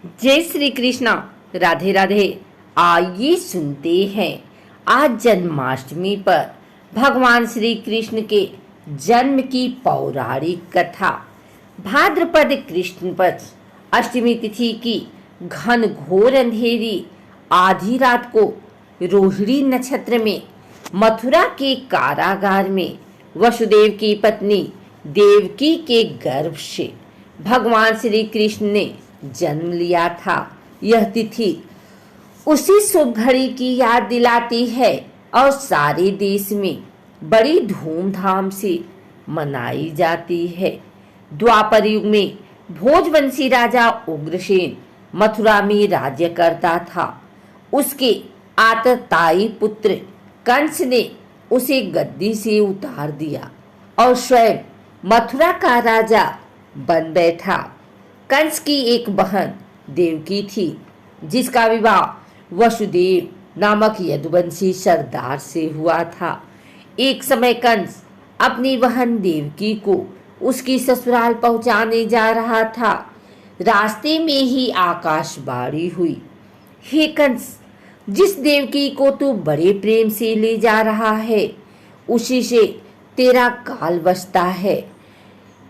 जय श्री कृष्णा। राधे राधे। आइए सुनते हैं आज जन्माष्टमी पर भगवान श्री कृष्ण के जन्म की पौराणिक कथा। भाद्रपद कृष्ण पक्ष अष्टमी तिथि की घन घोर अंधेरी आधी रात को रोहिणी नक्षत्र में मथुरा के कारागार में वसुदेव की पत्नी देवकी के गर्भ से भगवान श्री कृष्ण ने जन्म लिया था। यह तिथि उसी शुभ घड़ी की याद दिलाती है और सारे देश में बड़ी धूमधाम से मनाई जाती है। द्वापर युग में भोजवंशी राजा उग्रसेन मथुरा में राज्य करता था। उसके आतताई पुत्र कंस ने उसे गद्दी से उतार दिया और स्वयं मथुरा का राजा बन बैठा। कंस की एक बहन देवकी थी, जिसका विवाह वसुदेव नामक यदुवंशी सरदार से हुआ था। एक समय कंस अपनी बहन देवकी को उसकी ससुराल पहुंचाने जा रहा था। रास्ते में ही आकाशवाणी हुई, हे कंस, जिस देवकी को तू बड़े प्रेम से ले जा रहा है, उसी से तेरा काल बसता है।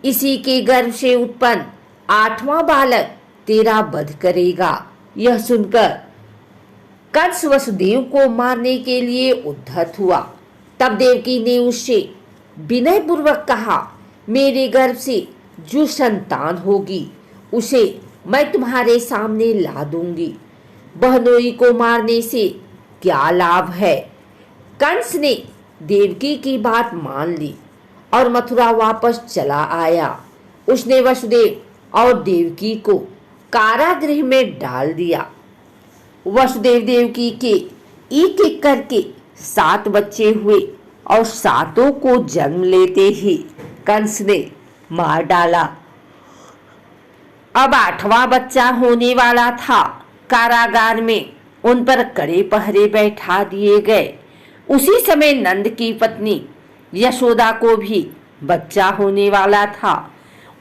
इसी के गर्भ से उत्पन्न 8वां बालक तेरा वध करेगा। यह सुनकर कंस वसुदेव को मारने के लिए उद्धत हुआ। तब देवकी ने उससे विनय पूर्वक कहा, मेरे गर्भ से जो संतान होगी उसे मैं तुम्हारे सामने ला दूंगी। बहनोई को मारने से क्या लाभ है। कंस ने देवकी की बात मान ली और मथुरा वापस चला आया। उसने वसुदेव और देवकी को कारागृह में डाल दिया। वसुदेव देवकी के एक एक करके 7 बच्चे हुए और 7 को जन्म लेते ही कंस ने मार डाला। अब 8वां बच्चा होने वाला था। कारागार में उन पर कड़े पहरे बैठा दिए गए। उसी समय नंद की पत्नी यशोदा को भी बच्चा होने वाला था।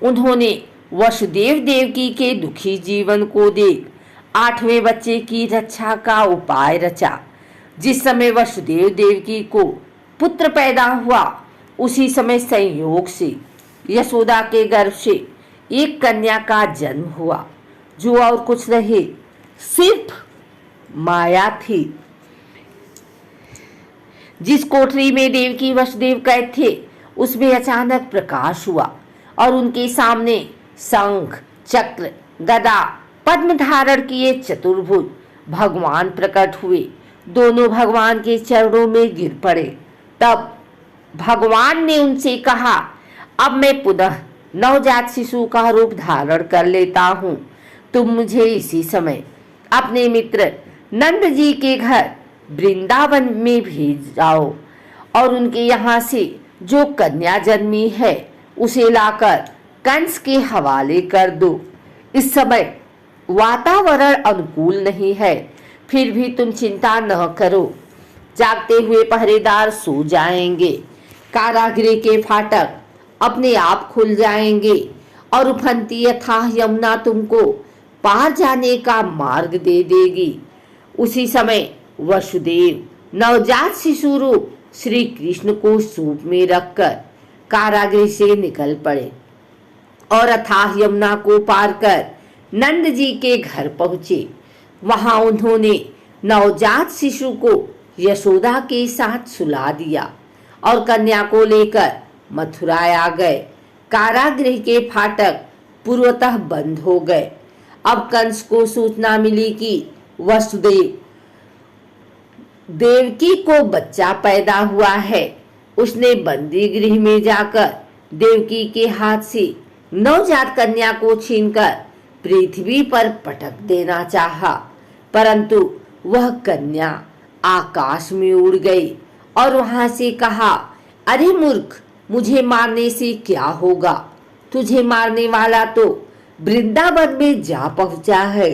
उन्होंने वसुदेव देवकी के दुखी जीवन को देख 8वें बच्चे की रक्षा का उपाय रचा। जिस समय वसुदेव देवकी को पुत्र पैदा हुआ, उसी समय संयोग से यशोदा के गर्भ से एक कन्या का जन्म हुआ, जो और कुछ नहीं, सिर्फ माया थी। जिस कोठरी में देवकी वसुदेव कैद थे, उसमें अचानक प्रकाश हुआ और उनके सामने शंख, चक्र, गदा, पद्म धारण किए चतुर्भुज भगवान प्रकट हुए। दोनों भगवान के चरणों में गिर पड़े। तब भगवान ने उनसे कहा, अब मैं पुनः नवजात शिशु का रूप धारण कर लेता हूँ। तुम मुझे इसी समय अपने मित्र नंद जी के घर वृंदावन में भेज जाओ और उनके यहाँ से जो कन्या जन्मी है उसे लाकर कंस के हवाले कर दो। इस समय वातावरण अनुकूल नहीं है, फिर भी तुम चिंता न करो। जागते हुए पहरेदार सो जाएंगे। कारागृह के फाटक अपने आप खुल जाएंगे और उफनती अथाह यमुना तुमको पार जाने का मार्ग दे देगी। उसी समय वसुदेव नवजात शिशु रूप श्री कृष्ण को सूप में रखकर कारागृह से निकल पड़े और अथाह यमुना को पार कर नंद जी के घर पहुंचे। वहां उन्होंने नवजात शिशु को यशोदा के साथ सुला दिया और कन्या को लेकर मथुरा आ गए। कारागृह के फाटक पूर्वतः बंद हो गए। अब कंस को सूचना मिली कि वसुदेव देवकी को बच्चा पैदा हुआ है। उसने बंदी गृह में जाकर देवकी के हाथ से नवजात कन्या को छीनकर पृथ्वी पर पटक देना चाहा, परंतु वह कन्या आकाश में उड़ गई और वहां से कहा, अरे मूर्ख, मुझे मारने से क्या होगा। तुझे मारने वाला तो वृंदावन में जा पहुंचा है।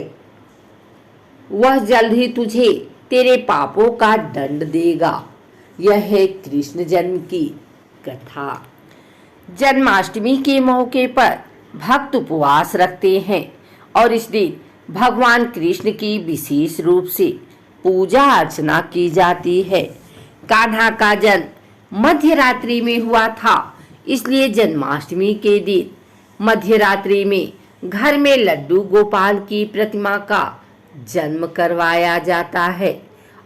वह जल्द ही तुझे तेरे पापों का दंड देगा। यह है कृष्ण जन्म की कथा। जन्माष्टमी के मौके पर भक्त उपवास रखते हैं और इस दिन भगवान कृष्ण की विशेष रूप से पूजा अर्चना की जाती है। कान्हा का जन्म मध्य रात्रि में हुआ था, इसलिए जन्माष्टमी के दिन मध्य रात्रि में घर में लड्डू गोपाल की प्रतिमा का जन्म करवाया जाता है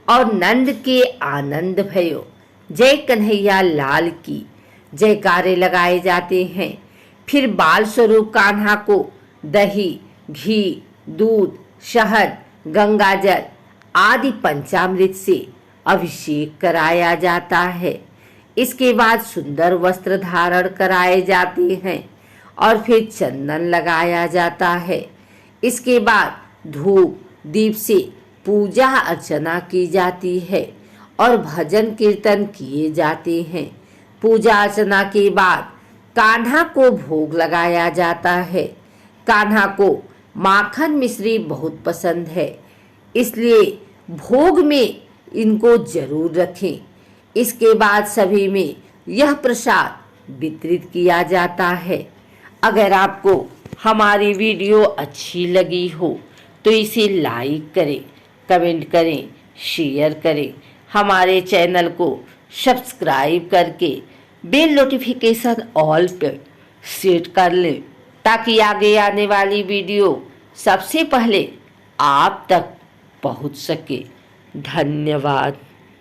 और नंद के आनंद भयो जय कन्हैया लाल की जयकारे लगाए जाते हैं। फिर बाल स्वरूप कान्हा को दही, घी, दूध, शहद, गंगाजल आदि पंचामृत से अभिषेक कराया जाता है। इसके बाद सुंदर वस्त्र धारण कराए जाते हैं और फिर चंदन लगाया जाता है। इसके बाद धूप दीप से पूजा अर्चना की जाती है और भजन कीर्तन किए जाते हैं। पूजा अर्चना के बाद कान्हा को भोग लगाया जाता है। कान्हा को माखन मिश्री बहुत पसंद है, इसलिए भोग में इनको जरूर रखें। इसके बाद सभी में यह प्रसाद वितरित किया जाता है। अगर आपको हमारी वीडियो अच्छी लगी हो तो इसे लाइक करें, कमेंट करें, शेयर करें। हमारे चैनल को सब्सक्राइब करके बेल नोटिफिकेशन ऑल पर सेट कर लें ताकि आगे आने वाली वीडियो सबसे पहले आप तक पहुंच सके। धन्यवाद।